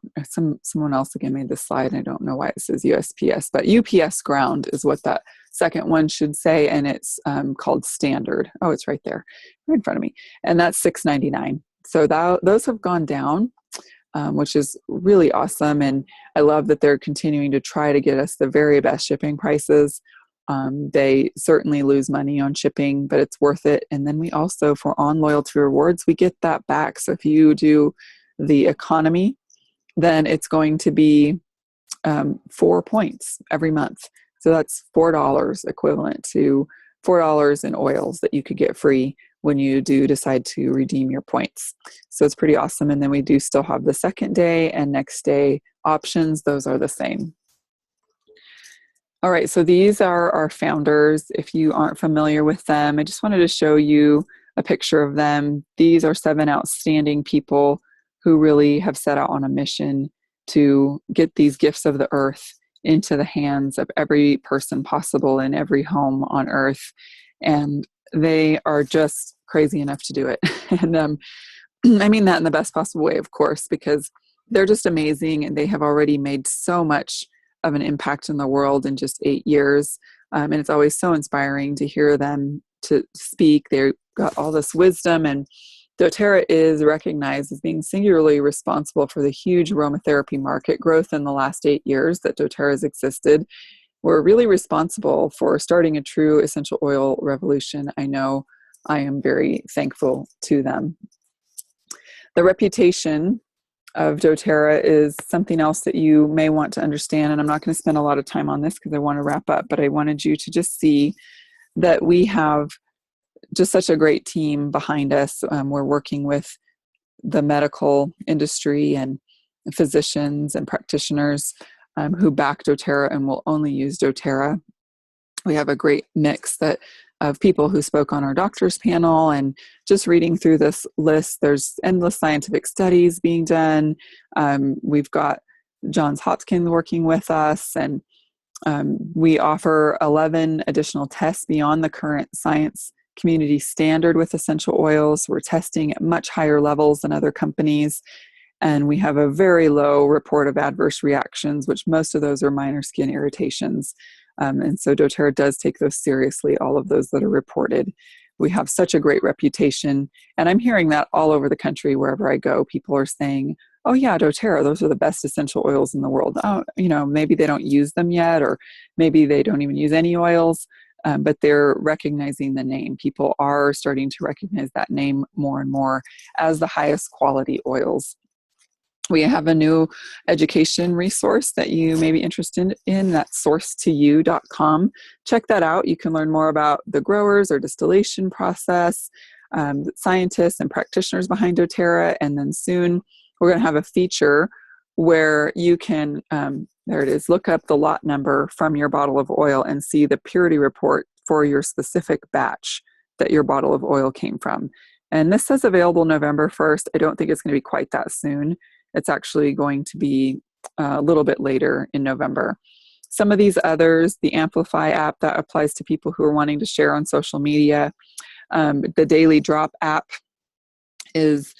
someone else again made this slide, and I don't know why it says USPS, but UPS Ground is what that second one should say, and it's called Standard. Oh, it's right there, right in front of me. And that's $6.99. So those have gone down, which is really awesome. And I love that they're continuing to try to get us the very best shipping prices. They certainly lose money on shipping, but it's worth it. And then we also, for on loyalty rewards, we get that back. So if you do the economy, then it's going to be 4 points every month. So that's $4 equivalent to $4 in oils that you could get free when you do decide to redeem your points. So it's pretty awesome. And then we do still have the second day and next day options. Those are the same. All right, so these are our founders. If you aren't familiar with them, I just wanted to show you a picture of them. These are 7 outstanding people who really have set out on a mission to get these gifts of the earth into the hands of every person possible in every home on earth. And they are just crazy enough to do it. And I mean that in the best possible way, of course, because they're just amazing and they have already made so much of an impact in the world in just 8 years. And it's always so inspiring to hear them to speak. They've got all this wisdom, and doTERRA is recognized as being singularly responsible for the huge aromatherapy market growth in the last 8 years that doTERRA has existed. We're really responsible for starting a true essential oil revolution. I know I am very thankful to them. The reputation of doTERRA is something else that you may want to understand, and I'm not going to spend a lot of time on this because I want to wrap up, but I wanted you to just see that we have just such a great team behind us. We're working with the medical industry and physicians and practitioners who back doTERRA and will only use doTERRA. We have a great mix of people who spoke on our doctors panel, and just reading through this list, there's endless scientific studies being done. We've got Johns Hopkins working with us, and we offer 11 additional tests beyond the current science community standard with essential oils. We're testing at much higher levels than other companies, and we have a very low report of adverse reactions, which most of those are minor skin irritations. And so doTERRA does take those seriously, all of those that are reported. We have such a great reputation, and I'm hearing that all over the country wherever I go. People are saying, oh yeah, doTERRA, those are the best essential oils in the world. Oh, maybe they don't use them yet, or maybe they don't even use any oils, but they're recognizing the name. People are starting to recognize that name more and more as the highest quality oils. We have a new education resource that you may be interested in. That's sourcetoyou.com. Check that out. You can learn more about the growers or distillation process, scientists and practitioners behind doTERRA, and then soon we're going to have a feature where you can, there it is, look up the lot number from your bottle of oil and see the purity report for your specific batch that your bottle of oil came from. And this says available November 1st. I don't think it's going to be quite that soon. It's actually going to be a little bit later in November. Some of these others, the Amplify app, that applies to people who are wanting to share on social media. The Daily Drop app is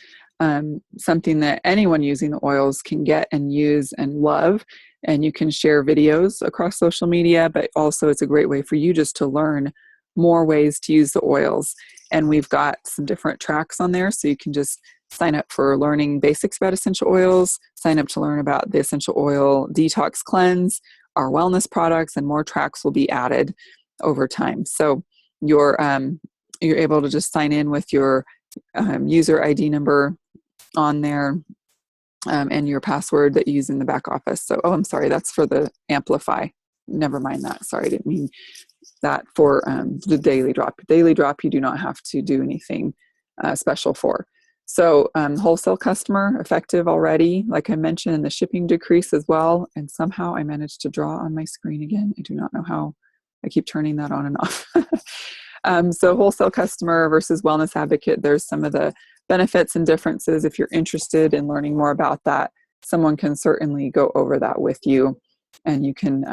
something that anyone using the oils can get and use and love. And you can share videos across social media, but also it's a great way for you just to learn more ways to use the oils. And we've got some different tracks on there, so you can just sign up for learning basics about essential oils, sign up to learn about the essential oil detox cleanse, our wellness products, and more tracks will be added over time. So you're able to just sign in with your user ID number on there and your password that you use in the back office. So, I'm sorry, that's for the Amplify. Never mind that. Sorry, I didn't mean that for the Daily Drop. Daily Drop, you do not have to do anything special for. So wholesale customer, effective already, like I mentioned, and the shipping decrease as well. And somehow I managed to draw on my screen again. I do not know how. I keep turning that on and off. So wholesale customer versus wellness advocate, there's some of the benefits and differences. If you're interested in learning more about that, someone can certainly go over that with you. And you can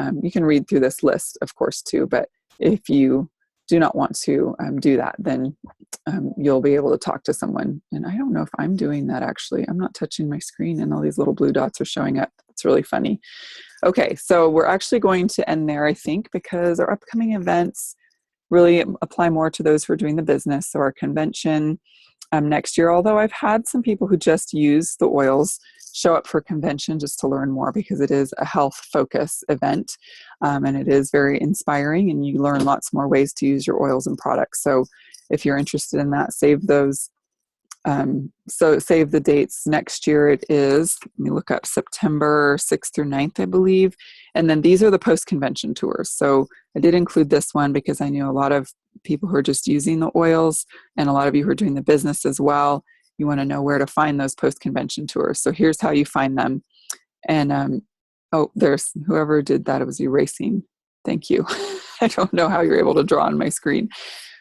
read through this list, of course, too. But if you do not want to do that, then you'll be able to talk to someone. And I don't know if I'm doing that, actually. I'm not touching my screen and all these little blue dots are showing up. It's really funny. Okay, so we're actually going to end there, I think, because our upcoming events really apply more to those who are doing the business. So our convention next year, although I've had some people who just use the oils show up for convention just to learn more, because it is a health focus event and it is very inspiring, and you learn lots more ways to use your oils and products. So if you're interested in that, save those. So save the dates. Next year it is, let me look up, September 6th through 9th, I believe. And then these are the post-convention tours. So I did include this one because I knew a lot of people who are just using the oils, and a lot of you who are doing the business as well. You want to know where to find those post-convention tours. So here's how you find them. And there's whoever did that. It was erasing. Thank you. I don't know how you're able to draw on my screen.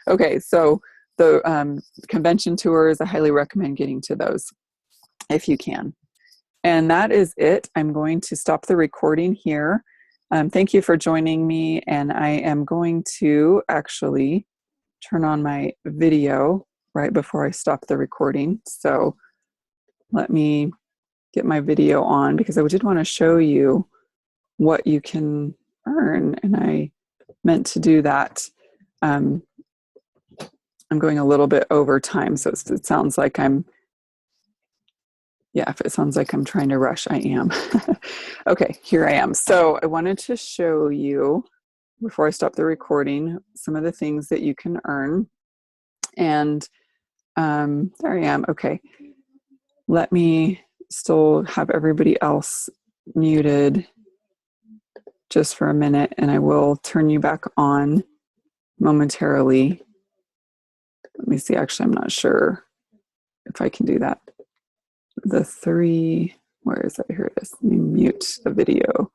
Okay, so the convention tours, I highly recommend getting to those if you can. And that is it. I'm going to stop the recording here. Thank you for joining me. And I am going to actually turn on my video right before I stop the recording. So let me get my video on, because I did want to show you what you can earn. And I meant to do that. I'm going a little bit over time, so it sounds like if it sounds like I'm trying to rush, I am. Okay, here I am. So I wanted to show you, before I stop the recording, some of the things that you can earn. And there I am. Okay. let me still have everybody else muted just for a minute, and I will turn you back on momentarily. Let me see, actually, I'm not sure if I can do that. The three, where is that? Here it is. Let me mute the video.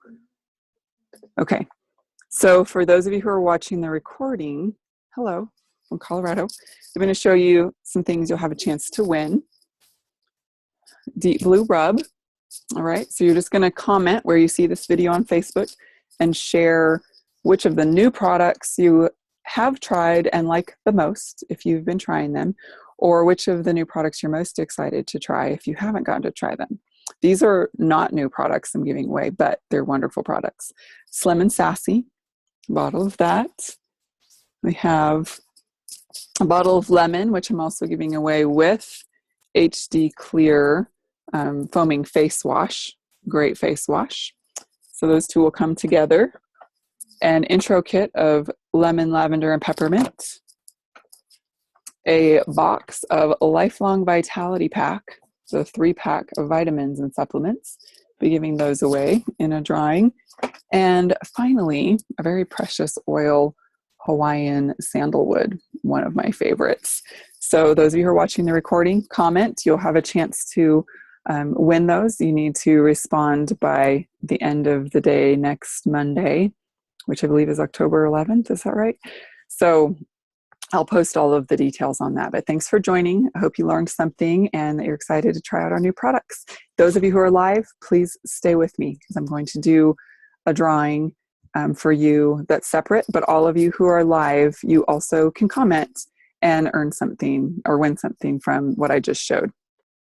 Okay, so for those of you who are watching the recording, hello, from Colorado. I'm going to show you some things you'll have a chance to win. Deep Blue Rub. All right, so you're just going to comment where you see this video on Facebook and share which of the new products you have tried and like the most if you've been trying them, or which of the new products you're most excited to try if you haven't gotten to try them. These are not new products I'm giving away, but they're wonderful products. Slim and Sassy, a bottle of that. We have a bottle of lemon, which I'm also giving away with HD Clear foaming face wash. Great face wash. So those two will come together. An intro kit of lemon, lavender, and peppermint. A box of Lifelong Vitality Pack, so 3-pack of vitamins and supplements. Be giving those away in a drawing. And finally, a very precious oil, Hawaiian sandalwood, one of my favorites. So those of you who are watching the recording, comment. You'll have a chance to win those. You need to respond by the end of the day next Monday, which I believe is October 11th. Is that right? So I'll post all of the details on that. But thanks for joining. I hope you learned something and that you're excited to try out our new products. Those of you who are live, please stay with me because I'm going to do a drawing for you that's separate. But all of you who are live, you also can comment and earn something or win something from what I just showed.